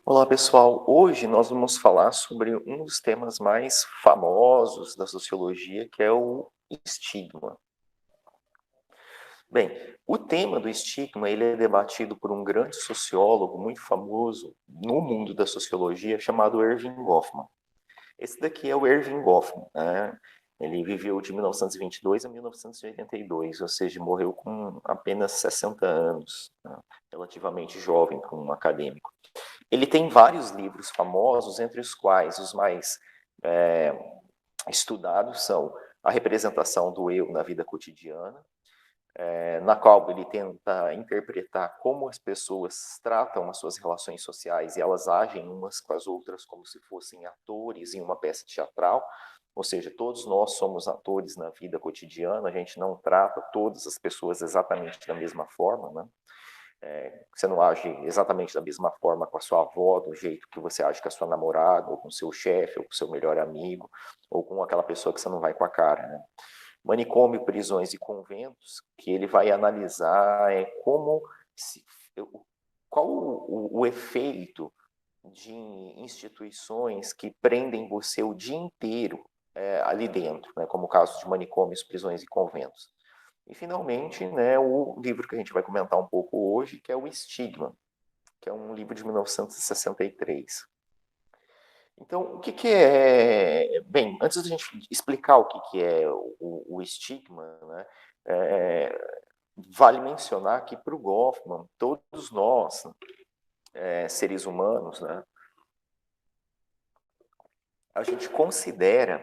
Olá, pessoal. Hoje nós vamos falar sobre um dos temas mais famosos da sociologia, que é o estigma. Bem, o tema do estigma ele é debatido por um grande sociólogo muito famoso no mundo da sociologia, chamado Erving Goffman. Esse daqui é o Erving Goffman, né? Ele viveu de 1922 a 1982, ou seja, morreu com apenas 60 anos, né? Relativamente jovem para um acadêmico. Ele tem vários livros famosos, entre os quais os mais é, estudados são A Representação do Eu na Vida Cotidiana, na qual ele tenta interpretar como as pessoas tratam as suas relações sociais e elas agem umas com as outras como se fossem atores em uma peça teatral, ou seja, todos nós somos atores na vida cotidiana, a gente não trata todas as pessoas exatamente da mesma forma, né? Você não age exatamente da mesma forma com a sua avó, do jeito que você age com a sua namorada, ou com o seu chefe, ou com o seu melhor amigo, ou com aquela pessoa que você não vai com a cara, né? Manicômio, prisões e conventos, que ele vai analisar como se, qual o efeito de instituições que prendem você o dia inteiro ali dentro, né, como o caso de manicômios, prisões e conventos. E, finalmente, né, o livro que a gente vai comentar um pouco hoje, que é o Estigma, que é um livro de 1963. Então, o que, que é... Bem, antes da gente explicar o que, que é o estigma, né, vale mencionar que, para o Goffman, todos nós, seres humanos, né, a gente considera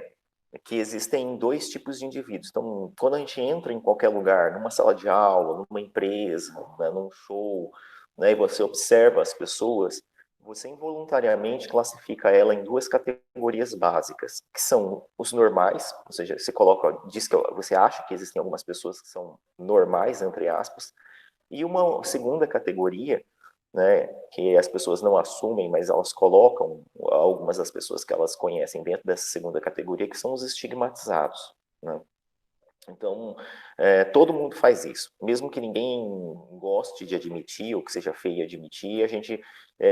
que existem dois tipos de indivíduos. Então, quando a gente entra em qualquer lugar, numa sala de aula, numa empresa, né, num show, né, e você observa as pessoas, você involuntariamente classifica ela em duas categorias básicas, que são os normais, ou seja, você coloca, diz que você acha que existem algumas pessoas que são normais, entre aspas, e uma segunda categoria, né, que as pessoas não assumem, mas elas colocam algumas das pessoas que elas conhecem dentro dessa segunda categoria, que são os estigmatizados, né? Então, todo mundo faz isso. Mesmo que ninguém goste de admitir, ou que seja feio admitir, a gente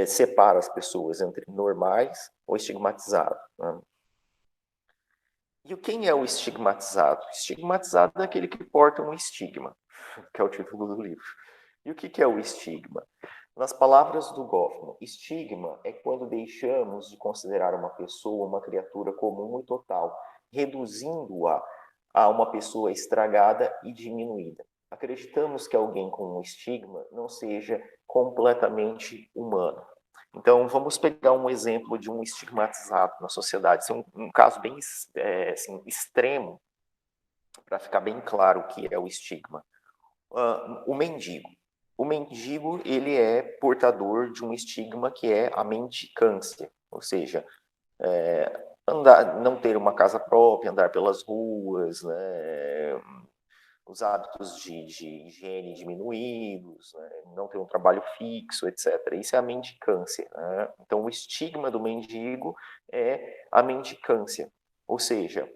separa as pessoas entre normais ou estigmatizados, né? E quem é o estigmatizado? Estigmatizado é aquele que porta um estigma, que é o título do livro. E o que é o estigma? Nas palavras do Goffman, estigma é quando deixamos de considerar uma pessoa uma criatura comum e total, reduzindo-a a uma pessoa estragada e diminuída. Acreditamos que alguém com um estigma não seja completamente humano. Então, vamos pegar um exemplo de um estigmatizado na sociedade. Isso é um caso bem assim, extremo, para ficar bem claro o que é o estigma. O mendigo. O mendigo, ele é portador de um estigma que é a mendicância, ou seja, andar, não ter uma casa própria, andar pelas ruas, né, os hábitos de higiene diminuídos, né, não ter um trabalho fixo, etc. Isso é a mendicância, né? Então, o estigma do mendigo é a mendicância, ou seja,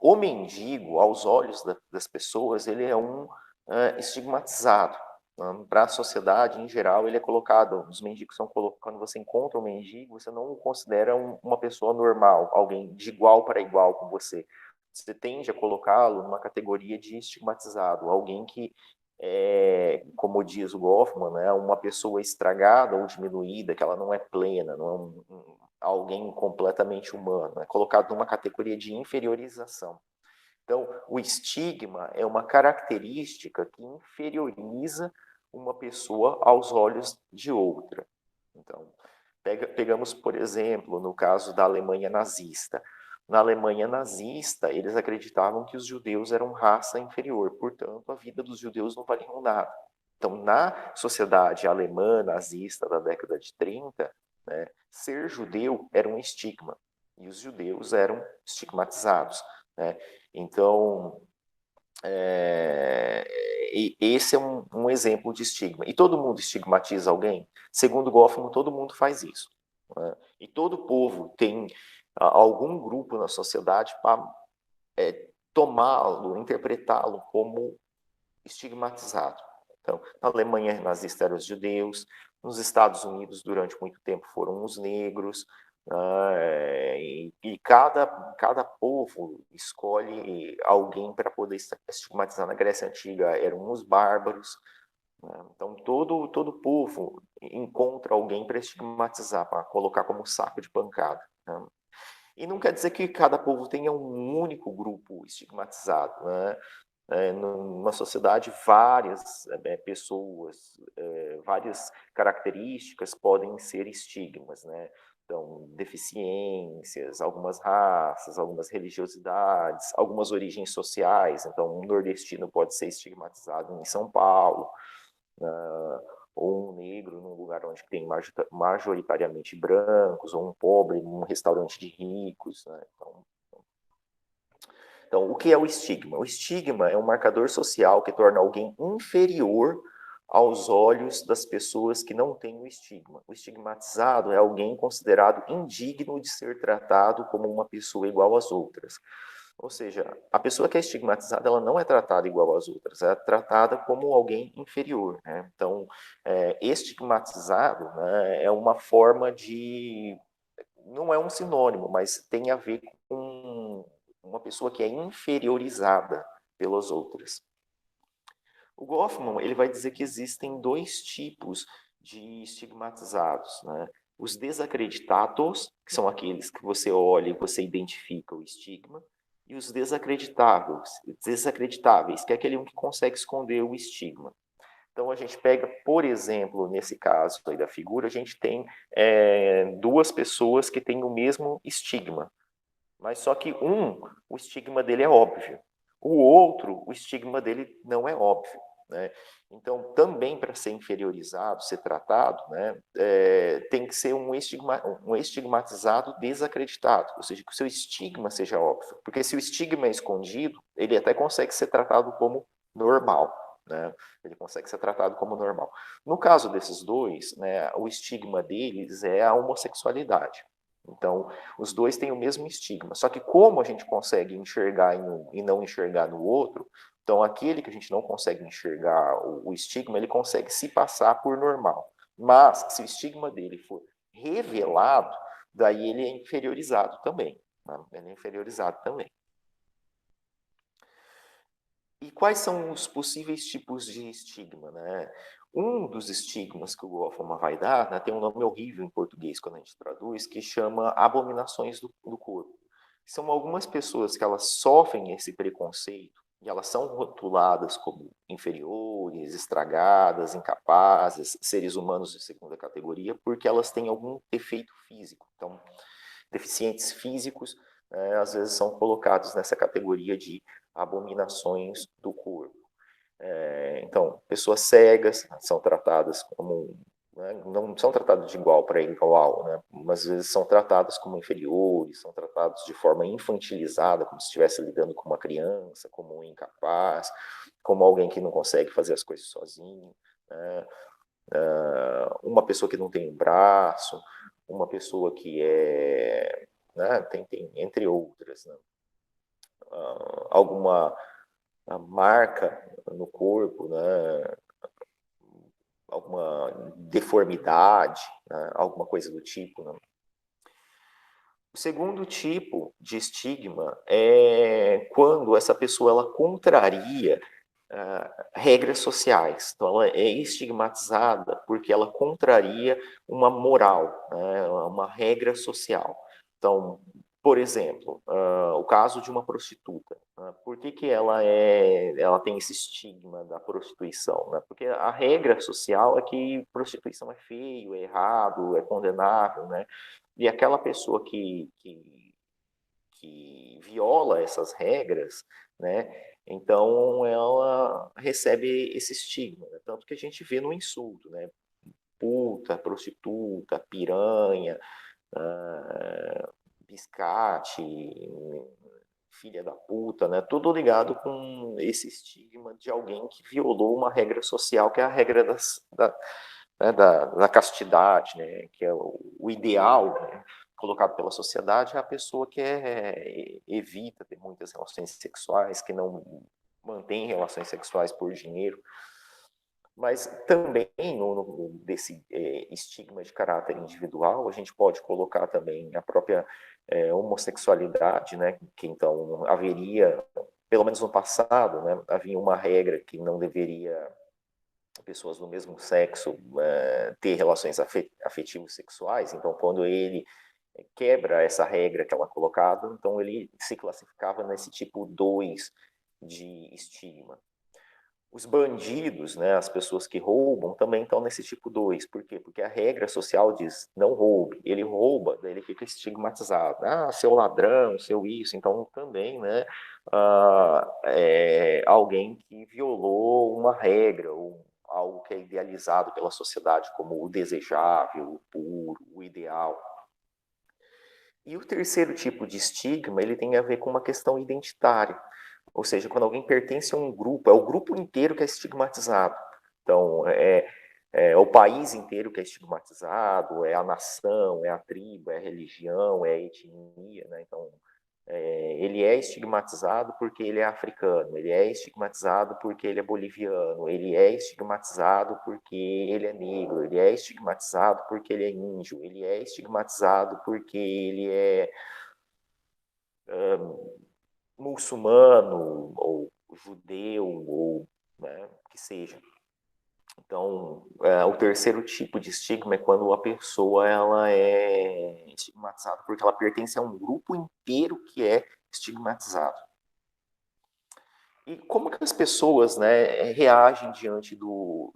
o mendigo, aos olhos das pessoas, ele é um estigmatizado. Para a sociedade, em geral, ele é colocado, os mendigos são colocados, quando você encontra um mendigo, você não o considera uma pessoa normal, alguém de igual para igual com você. Você tende a colocá-lo numa categoria de estigmatizado, alguém que como diz o Goffman, né, uma pessoa estragada ou diminuída, que ela não é plena, não é alguém completamente humano, é colocado numa categoria de inferiorização. Então, o estigma é uma característica que inferioriza uma pessoa aos olhos de outra. Então, pegamos, por exemplo, no caso da Alemanha nazista. Na Alemanha nazista, eles acreditavam que os judeus eram raça inferior, portanto, a vida dos judeus não valia nada. Então, na sociedade alemã nazista da década de 30, né, ser judeu era um estigma, e os judeus eram estigmatizados, né? Então, esse é um exemplo de estigma. E todo mundo estigmatiza alguém? Segundo Goffman, todo mundo faz isso, né? E todo povo tem algum grupo na sociedade para tomá-lo, interpretá-lo como estigmatizado. Então, na Alemanha nazista eram os judeus, Nos Estados Unidos, durante muito tempo, foram os negros, e cada povo escolhe alguém para poder estigmatizar. Na Grécia Antiga eram os bárbaros, né? Então todo povo encontra alguém para estigmatizar, para colocar como saco de pancada, né? E não quer dizer que cada povo tenha um único grupo estigmatizado, né? Numa sociedade, várias pessoas, várias características podem ser estigmas, né? Então, deficiências, algumas raças, algumas religiosidades, algumas origens sociais. Então, um nordestino pode ser estigmatizado em São Paulo, ou um negro num lugar onde tem majoritariamente brancos, ou um pobre num restaurante de ricos, né? Então, o que é o estigma? O estigma é um marcador social que torna alguém inferior aos olhos das pessoas que não têm o estigma. O estigmatizado é alguém considerado indigno de ser tratado como uma pessoa igual às outras. Ou seja, a pessoa que é estigmatizada, ela não é tratada igual às outras, é tratada como alguém inferior, né? Então, estigmatizado, né, é uma forma de... Não é um sinônimo, mas tem a ver com uma pessoa que é inferiorizada pelas outras. O Goffman, ele vai dizer que existem dois tipos de estigmatizados, né? Os desacreditados, que são aqueles que você olha e você identifica o estigma, e os desacreditáveis, que é aquele um que consegue esconder o estigma. Então, a gente pega, por exemplo, nesse caso aí da figura, a gente tem duas pessoas que têm o mesmo estigma, mas só que o estigma dele é óbvio. O outro, o estigma dele não é óbvio, né? Então, também para ser inferiorizado, ser tratado, né, tem que ser um estigmatizado desacreditado, ou seja, que o seu estigma seja óbvio. Porque se o estigma é escondido, ele até consegue ser tratado como normal, né? Ele consegue ser tratado como normal. No caso desses dois, né, o estigma deles é a homossexualidade. Então, os dois têm o mesmo estigma. Só que como a gente consegue enxergar em um e não enxergar no outro, então aquele que a gente não consegue enxergar o estigma, ele consegue se passar por normal. Mas se o estigma dele for revelado, daí ele é inferiorizado também, né? Ele é inferiorizado também. E quais são os possíveis tipos de estigma, né? Um dos estigmas que o Goffman vai dar, né, tem um nome horrível em português quando a gente traduz, que chama abominações do corpo. São algumas pessoas que elas sofrem esse preconceito e elas são rotuladas como inferiores, estragadas, incapazes, seres humanos de segunda categoria, porque elas têm algum defeito físico. Então, deficientes físicos, às vezes são colocados nessa categoria de abominações do corpo. Então, pessoas cegas são tratadas como, né, não são tratadas de igual para igual, né, mas às vezes são tratadas como inferiores, são tratados de forma infantilizada, como se estivesse lidando com uma criança, como um incapaz, como alguém que não consegue fazer as coisas sozinho, né, uma pessoa que não tem um braço, uma pessoa que é, né, tem entre outras, né, alguma marca no corpo, né, alguma deformidade, né, alguma coisa do tipo, né? O segundo tipo de estigma é quando essa pessoa ela contraria regras sociais. Então, ela é estigmatizada porque ela contraria uma moral, né, uma regra social. Então, por exemplo, o caso de uma prostituta. Por que, que ela tem esse estigma da prostituição? Né? Porque a regra social é que prostituição é feio, é errado, é condenável, né? E aquela pessoa que viola essas regras, né? Então ela recebe esse estigma, né? Tanto que a gente vê no insulto, né? Puta, prostituta, piranha, biscate, filha da puta, né? Tudo ligado com esse estigma de alguém que violou uma regra social, que é a regra né, da castidade, né? Que é o ideal, né, colocado pela sociedade, é a pessoa que evita ter muitas relações sexuais, que não mantém relações sexuais por dinheiro. Mas também desse estigma de caráter individual, a gente pode colocar também a própria homossexualidade, né? Que então haveria, pelo menos no passado, né? Havia uma regra que não deveria pessoas do mesmo sexo ter relações afetivos sexuais. Então, quando ele quebra essa regra que ela é colocada, então ele se classificava nesse tipo 2 de estigma. Os bandidos, né, as pessoas que roubam, também estão nesse tipo 2. Por quê? Porque a regra social diz não roube. Ele rouba, daí ele fica estigmatizado. Ah, seu ladrão, seu isso. Então, também, né, alguém que violou uma regra, ou algo que é idealizado pela sociedade como o desejável, o puro, o ideal. E o terceiro tipo de estigma, ele tem a ver com uma questão identitária. Ou seja, quando alguém pertence a um grupo, é o grupo inteiro que é estigmatizado. Então, é o país inteiro que é estigmatizado, é a nação, é a tribo, é a religião, é a etnia, né? Então, ele é estigmatizado porque ele é africano, ele é estigmatizado porque ele é boliviano, ele é estigmatizado porque ele é negro, ele é estigmatizado porque ele é índio, ele é estigmatizado porque ele é muçulmano, ou judeu, ou né, que seja. Então, o terceiro tipo de estigma é quando a pessoa ela é estigmatizada porque ela pertence a um grupo inteiro que é estigmatizado. E como que as pessoas, né, reagem diante do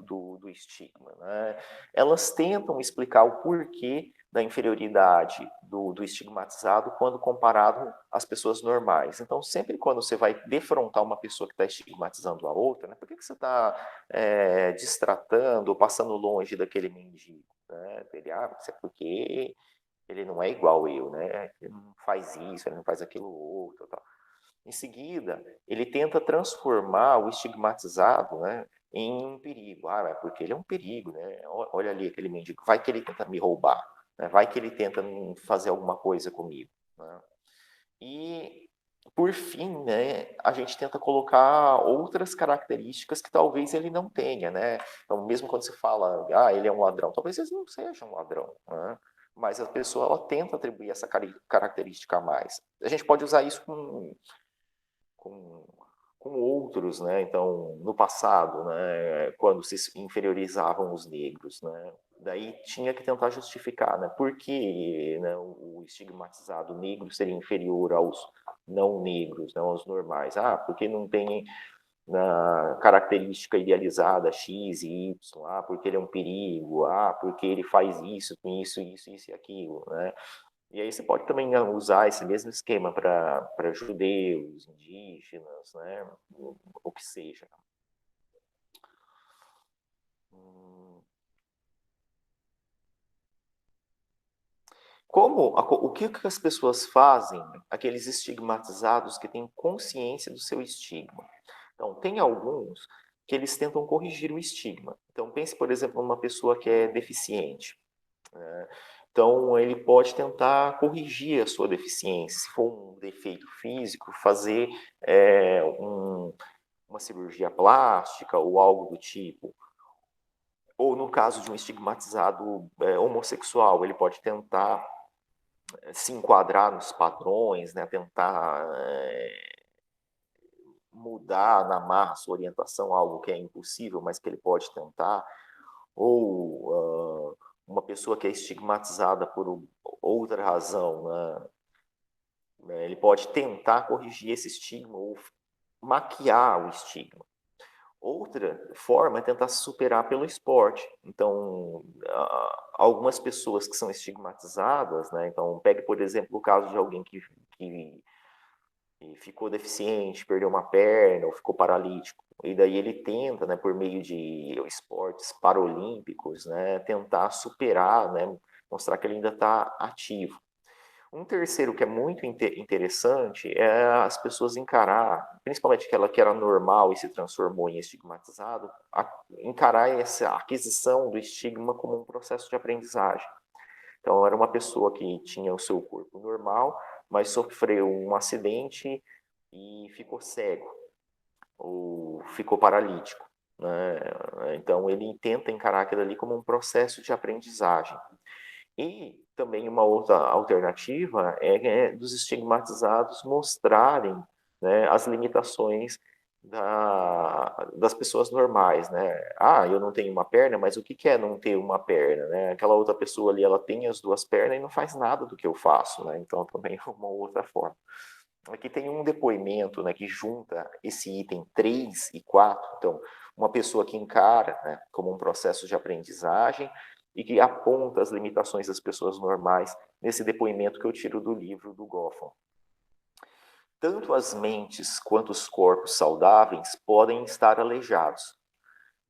estigma, né? Elas tentam explicar o porquê da inferioridade do estigmatizado quando comparado às pessoas normais. Então, sempre quando você vai defrontar uma pessoa que está estigmatizando a outra, né, por que você está destratando ou passando longe daquele mendigo? Né? Ele, isso é porque ele não é igual eu, né? Ele não faz isso, ele não faz aquilo outro, tal. Em seguida, ele tenta transformar o estigmatizado, né, em um perigo. Ah, é porque ele é um perigo, né? Olha ali aquele mendigo, vai que ele tenta me roubar, né? Vai que ele tenta fazer alguma coisa comigo, né? E, por fim, né, a gente tenta colocar outras características que talvez ele não tenha, né? Então, mesmo quando se fala, ele é um ladrão, talvez ele não seja um ladrão, né? Mas a pessoa ela tenta atribuir essa característica a mais. A gente pode usar isso com, com outros, né? Então, no passado, né, quando se inferiorizavam os negros, né? Daí tinha que tentar justificar, né? Por que, né, o estigmatizado negro seria inferior aos não negros, né, aos normais? Ah, porque não tem na característica idealizada X e Y, porque ele é um perigo, porque ele faz isso, tem isso, isso, isso e aquilo, né? E aí você pode também usar esse mesmo esquema para judeus, indígenas, né? O que seja. O que as pessoas fazem, aqueles estigmatizados que têm consciência do seu estigma? Então, tem alguns que eles tentam corrigir o estigma. Então, pense, por exemplo, numa pessoa que é deficiente. Né? Então, ele pode tentar corrigir a sua deficiência. Se for um defeito físico, fazer uma cirurgia plástica ou algo do tipo. Ou no caso de um estigmatizado homossexual, ele pode tentar se enquadrar nos padrões, né? Tentar mudar na marra sua orientação, algo que é impossível, mas que ele pode tentar. Ou uma pessoa que é estigmatizada por outra razão, né? Ele pode tentar corrigir esse estigma ou maquiar o estigma. Outra forma é tentar se superar pelo esporte. Então, algumas pessoas que são estigmatizadas, né? Então, pegue, por exemplo, o caso de alguém que ficou deficiente, perdeu uma perna ou ficou paralítico. E daí ele tenta, né, por meio de esportes paralímpicos, né, tentar superar, né, mostrar que ele ainda está ativo. Um terceiro que é muito interessante é as pessoas encarar, principalmente aquela que era normal e se transformou em estigmatizado, encarar essa aquisição do estigma como um processo de aprendizagem. Então, era uma pessoa que tinha o seu corpo normal, mas sofreu um acidente e ficou cego ou ficou paralítico. né? Então ele tenta encarar aquilo ali como um processo de aprendizagem. E também uma outra alternativa é dos estigmatizados mostrarem, né, as limitações das pessoas normais, né? Ah, eu não tenho uma perna, mas o que que é não ter uma perna, né? Aquela outra pessoa ali, ela tem as duas pernas e não faz nada do que eu faço, né? Então também é uma outra forma. Aqui tem um depoimento, né, que junta esse item 3 e 4. Então, uma pessoa que encara, né, como um processo de aprendizagem e que aponta as limitações das pessoas normais nesse depoimento que eu tiro do livro do Goffman. Tanto as mentes quanto os corpos saudáveis podem estar aleijados.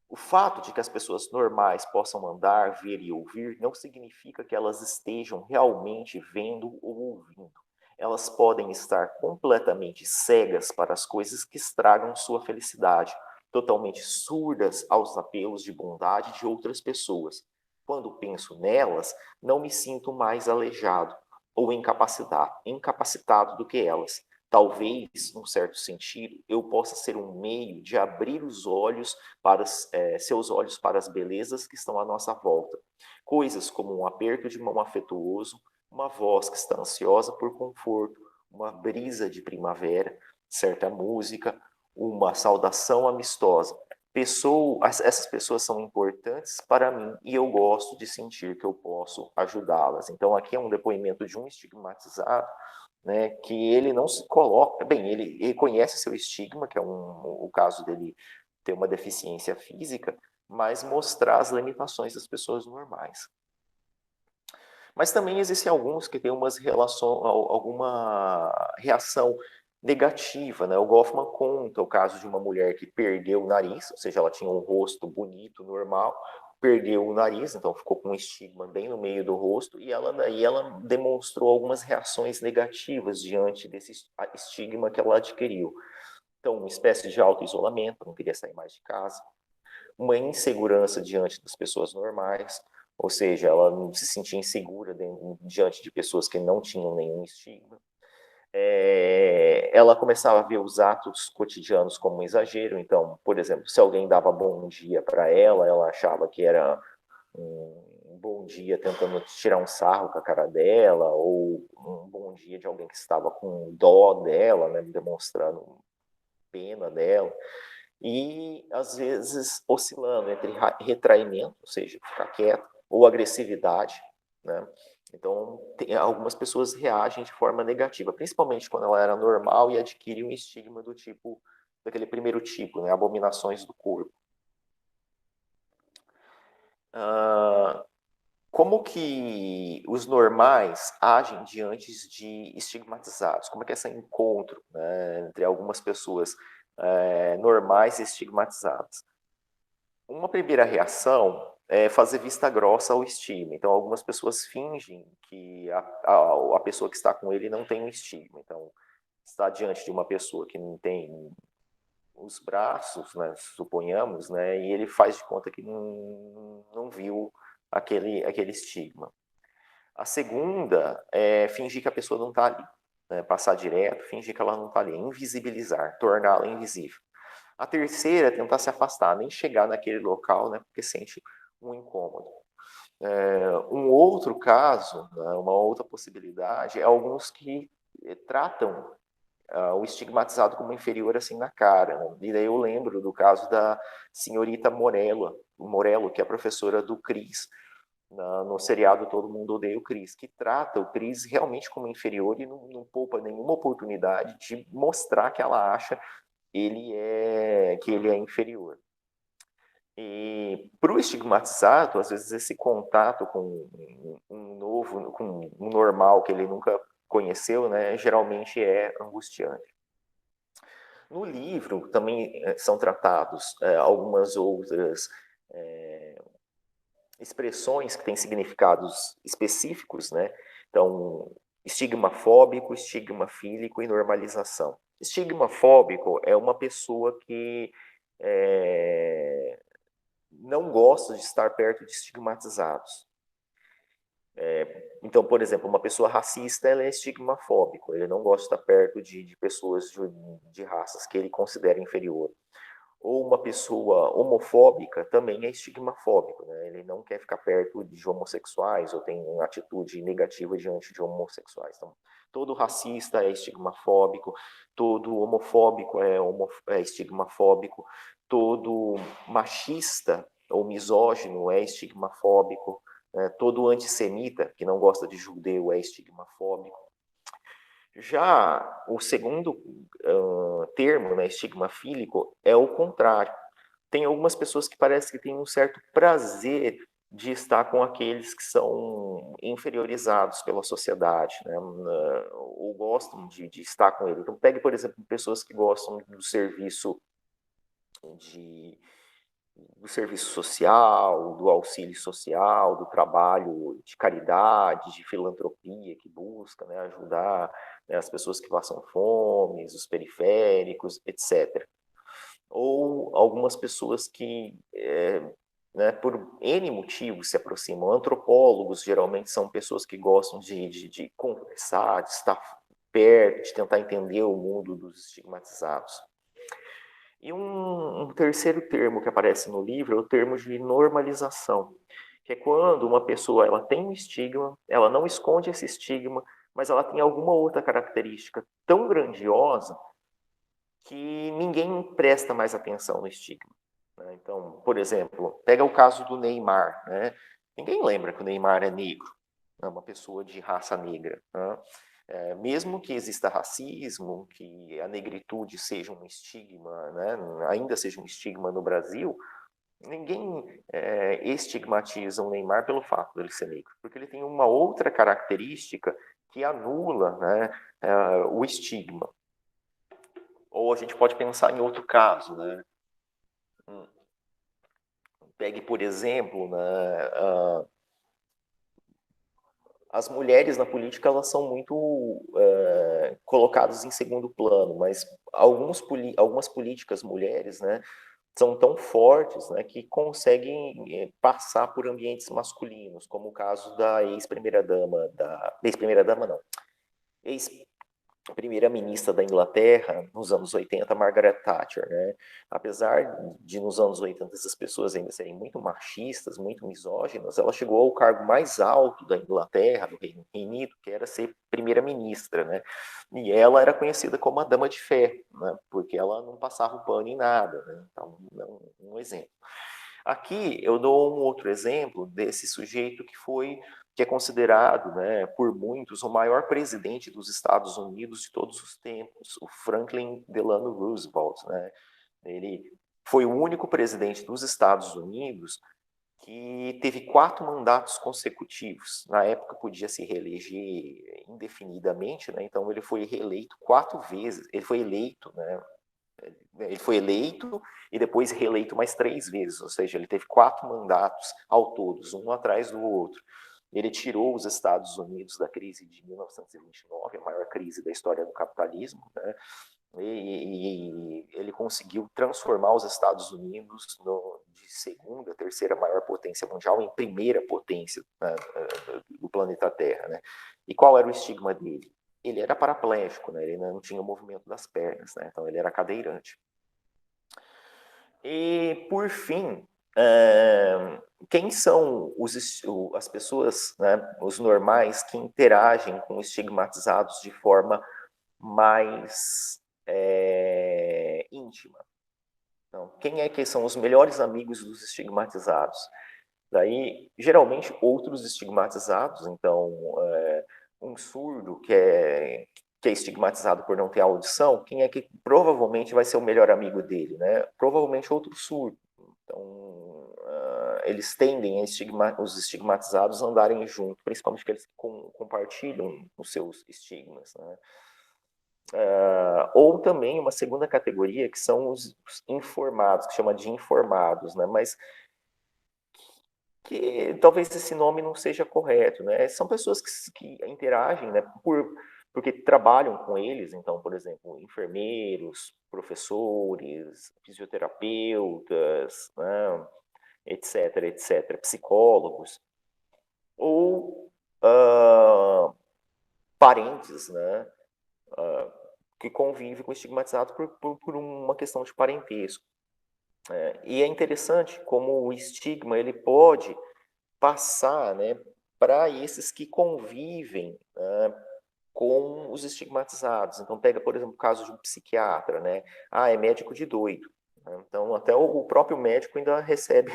O fato de que as pessoas normais possam andar, ver e ouvir não significa que elas estejam realmente vendo ou ouvindo. Elas podem estar completamente cegas para as coisas que estragam sua felicidade, totalmente surdas aos apelos de bondade de outras pessoas. Quando penso nelas, não me sinto mais aleijado ou incapacitado do que elas. Talvez, num certo sentido, eu possa ser um meio de abrir os olhos para seus olhos para as belezas que estão à nossa volta. Coisas como um aperto de mão afetuoso, uma voz que está ansiosa por conforto, uma brisa de primavera, certa música, uma saudação amistosa. Essas pessoas são importantes para mim e eu gosto de sentir que eu posso ajudá-las. Então, aqui é um depoimento de um estigmatizado, né, que ele não se coloca, bem, ele reconhece seu estigma, que é o caso dele ter uma deficiência física, mas mostrar as limitações das pessoas normais. Mas também existem alguns que têm alguma reação negativa, né? O Goffman conta o caso de uma mulher que perdeu o nariz, ou seja, ela tinha um rosto bonito, normal, perdeu o nariz, então ficou com um estigma bem no meio do rosto, e ela demonstrou algumas reações negativas diante desse estigma que ela adquiriu. Então, uma espécie de auto-isolamento, não queria sair mais de casa, uma insegurança diante das pessoas normais, ou seja, ela não se sentia insegura diante de pessoas que não tinham nenhum estigma. Ela começava a ver os atos cotidianos como um exagero, então, por exemplo, se alguém dava bom dia para ela achava que era um bom dia tentando tirar um sarro com a cara dela, ou um bom dia de alguém que estava com dó dela, né, demonstrando pena dela, e às vezes oscilando entre retraimento, ou seja, ficar quieto, ou agressividade, né? Então, algumas pessoas reagem de forma negativa, principalmente quando ela era normal e adquire um estigma do tipo, daquele primeiro tipo, né? Abominações do corpo. Como que os normais agem diante de estigmatizados? Como é que é esse encontro, né, entre algumas pessoas normais e estigmatizadas? Uma primeira reação é fazer vista grossa ao estigma. Então, algumas pessoas fingem que a pessoa que está com ele não tem um estigma. Então, está diante de uma pessoa que não tem os braços, né, suponhamos, né, e ele faz de conta que não viu aquele estigma. A segunda é fingir que a pessoa não está ali, né, passar direto, fingir que ela não está ali, invisibilizar, torná-la invisível. A terceira é tentar se afastar, nem chegar naquele local, né, porque sente um incômodo. Um outro caso, né, uma outra possibilidade, é alguns que tratam o estigmatizado como inferior assim na cara. Né? E daí eu lembro do caso da senhorita Morello, que é a professora do Cris, no seriado Todo Mundo Odeia o Chris, que trata o Chris realmente como inferior e não poupa nenhuma oportunidade de mostrar que ela acha que ele é inferior. E para o estigmatizado, às vezes esse contato com com um normal que ele nunca conheceu, né, geralmente é angustiante. No livro também são tratados algumas outras expressões que têm significados específicos, né? Então, estigma fóbico, estigma fílico e normalização. Estigma fóbico é uma pessoa que não gosta de estar perto de estigmatizados. Então, por exemplo, uma pessoa racista ela é estigmafóbico, ele não gosta de estar perto de pessoas de raças que ele considera inferior. ou uma pessoa homofóbica também é estigmafóbico, né? Ele não quer ficar perto de homossexuais ou tem uma atitude negativa diante de homossexuais. Então, todo racista é estigmafóbico, todo homofóbico é estigmafóbico, todo machista ou misógino é estigmafóbico, né? Todo antissemita que não gosta de judeu é estigmafóbico. Já o segundo termo, né, estigmafílico, é o contrário. Tem algumas pessoas que parece que têm um certo prazer de estar com aqueles que são inferiorizados pela sociedade, né, ou gostam de estar com ele. Então, pegue, por exemplo, pessoas que gostam de, do serviço social, do auxílio social, do trabalho de caridade, de filantropia, que busca, né, ajudar, né, as pessoas que passam fome, os periféricos, etc. Ou algumas pessoas que, né, por N motivos se aproximam. Antropólogos geralmente são pessoas que gostam de conversar, de estar perto, de tentar entender o mundo dos estigmatizados. E um terceiro termo que aparece no livro é o termo de normalização, que é quando uma pessoa ela tem um estigma, ela não esconde esse estigma, mas ela tem alguma outra característica tão grandiosa que ninguém presta mais atenção no estigma, né? Então, por exemplo, pega o caso do Neymar, né? Ninguém lembra que o Neymar é negro, é uma pessoa de raça negra, né? Mesmo que exista racismo, que a negritude seja um estigma, né? Ainda seja um estigma no Brasil, ninguém estigmatiza o Neymar pelo fato dele ser negro, porque ele tem uma outra característica que anula, né, o estigma. Ou a gente pode pensar em outro caso, né? Pegue, por exemplo, né, as mulheres na política elas são muito colocadas em segundo plano, mas algumas políticas mulheres, né, são tão fortes, né, que conseguem passar por ambientes masculinos, como o caso da ex-primeira-dama, ex-primeira-dama não, primeira-ministra da Inglaterra nos anos 80, Margaret Thatcher, né? Apesar de nos anos 80 essas pessoas ainda serem muito machistas, muito misóginas, ela chegou ao cargo mais alto da Inglaterra, do Reino Unido, que era ser primeira-ministra, né? E ela era conhecida como a Dama de Ferro, né? Porque ela não passava o pano em nada, né? Então, um exemplo. Aqui eu dou um outro exemplo desse sujeito que é considerado, né, por muitos o maior presidente dos Estados Unidos de todos os tempos, o Franklin Delano Roosevelt, né? Ele foi o único presidente dos Estados Unidos que teve 4 mandatos consecutivos. Na época podia se reeleger indefinidamente, né? Então ele foi reeleito 4 vezes. Ele foi eleito e depois reeleito mais 3 vezes, ou seja, ele teve 4 mandatos ao todos, um atrás do outro. Ele tirou os Estados Unidos da crise de 1929, a maior crise da história do capitalismo, né? E ele conseguiu transformar os Estados Unidos de segunda, terceira maior potência mundial em primeira potência, né, do planeta Terra, né? E qual era o estigma dele? Ele era paraplégico, né? Ele não tinha o movimento das pernas, né? Então ele era cadeirante. E, por fim, quem são as pessoas, né, os normais, que interagem com estigmatizados de forma mais íntima? Então, quem é que são os melhores amigos dos estigmatizados? Daí, geralmente, outros estigmatizados, então, um surdo que é estigmatizado por não ter audição, quem é que provavelmente vai ser o melhor amigo dele, né? Provavelmente outro surdo. Então, eles tendem os estigmatizados a andarem junto, principalmente porque eles compartilham os seus estigmas, né? Ou também uma segunda categoria, que são os informados, que chama de informados, né? Mas que talvez esse nome não seja correto, né? São pessoas que interagem, né, porque trabalham com eles, então, por exemplo, enfermeiros, professores, fisioterapeutas, né, etc, etc, psicólogos, ou parentes, né, que convivem com estigmatizados por uma questão de parentesco. E é interessante como o estigma ele pode passar, né, para esses que convivem, com os estigmatizados. Então, pega, por exemplo, o caso de um psiquiatra, né? Ah, é médico de doido. Então, até o próprio médico ainda recebe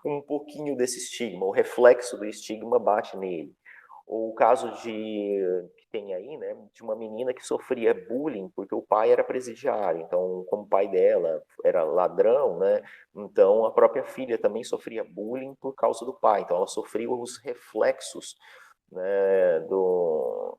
um pouquinho desse estigma, o reflexo do estigma bate nele. Ou o caso que tem aí, né, de uma menina que sofria bullying porque o pai era presidiário. Então, como o pai dela era ladrão, né, então a própria filha também sofria bullying por causa do pai. Então, ela sofria os reflexos, né, do,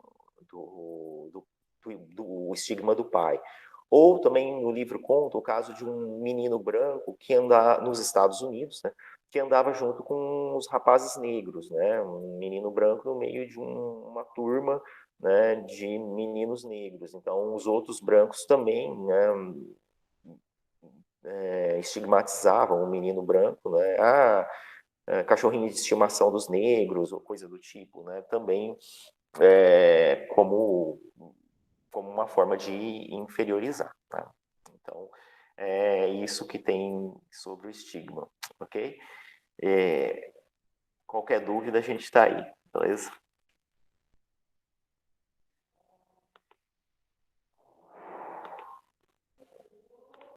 do, do estigma do pai. Ou também no livro conta o caso de um menino branco que anda nos Estados Unidos, né, que andava junto com os rapazes negros, né, um menino branco no meio de uma turma, né, de meninos negros. Então, os outros brancos também, né, estigmatizavam o menino branco, né, cachorrinho de estimação dos negros ou coisa do tipo, né, também como uma forma de inferiorizar. Tá? Então, é isso que tem sobre o estigma, ok? Qualquer dúvida, a gente está aí, beleza?